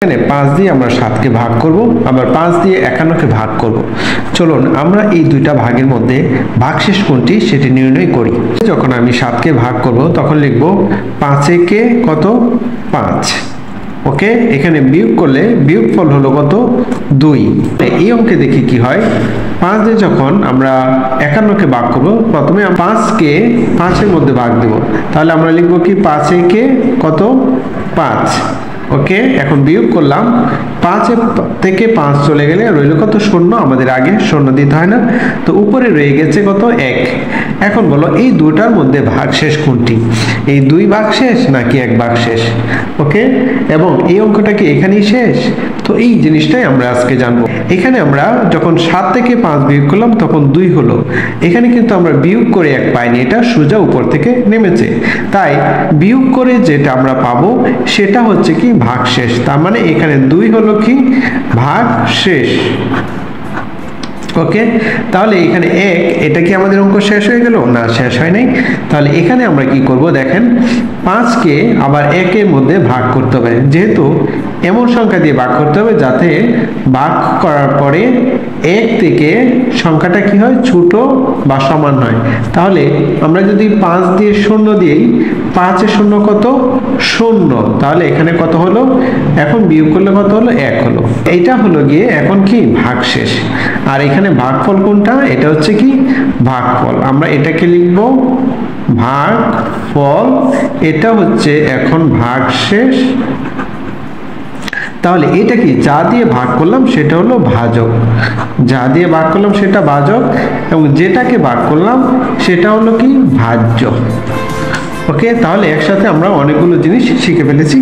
এখানে 5 দিয়ে আমরা 7 কে ভাগ করব, আবার 5 দিয়ে 51 কে ভাগ করব। চলুন আমরা এই দুইটা ভাগের মধ্যে ভাগশেষ কোনটি সেটি নির্ণয় করি। যখন আমি 7 কে ভাগ করব তখন লিখব 5 একে কত 5। ওকে, এখানে বিয়োগ করলে বিয়োগফল হলো কত 2। এই অঙ্কে দেখি কি হয়। 5 দিয়ে যখন আমরা 51 কে ভাগ করব, প্রথমে 5 কে 5 এর মধ্যে ভাগ দেব। তাহলে আমরা লিখব কি 5 একে কত 5। ওকে, এখন বিয়োগ করলাম, 5 থেকে 5 চলে গেলে রইল কত 0। আমাদের আগে 0 দিতে হয় না, তো উপরে রয়ে গেছে কত 1। এখন বলো এই দুটার মধ্যে ভাগশেষ কোনটি, এই 2 ভাগশেষ নাকি 1 ভাগশেষ? ওকে, এবং এই অঙ্কটা কি এখানেই শেষ? তো এই জিনিসটাই আমরা আজকে জানবো। এখানে আমরা যখন 7 থেকে 5 বিয়োগ করলাম তখন 2 হলো। এখানে কিন্তু আমরা বিয়োগ করে 1 পাইনি, এটা সোজা উপর থেকে নেমেছে। তাই বিয়োগ করে যেটা আমরা পাবো সেটা হচ্ছে কি ভাগশেষ। তার মানে এখানে 2 হলো কি ভাগশেষ। ওকে, তাহলে এখানে 1, এটা কি আমাদের অঙ্ক শেষ হয়ে গেল? না, শেষ হয় নাই। তাহলে এখানে আমরা কি করব দেখেন, 5 কে আবার 1 এর মধ্যে ভাগ করতে হবে। যেহেতু এমন সংখ্যা দিয়ে ভাগ করতে হবে যাতে ভাগ করার পরে 1 থেকে সংখ্যাটা কি হয় ছোট বা সমান হয়। তাহলে আমরা যদি 5 দিয়ে 0 দিই, 5 এর 0 কত 0, তাহলে এখানে কত হলো, এখন বিয়োগ করলে কত হলো 1 হলো। এইটা হলো গিয়ে এখন কি ভাগশেষ। আর এখানে ভাগফল কোনটা, এটা হচ্ছে কি ভাগফল। আমরা এটাকে লিখব ভাগফল, এটা হচ্ছে এখন ভাগশেষ। তাহলে এটা কি যা দিয়ে ভাগ করলাম সেটা হলো ভাজক, যা দিয়ে ভাগ করলাম সেটা ভাজক, এবং যেটাকে ভাগ করলাম সেটা হলো কি ভাজ্য। ওকে, তাহলে একসাথে আমরা অনেকগুলো জিনিস শিখে ফেলেছি।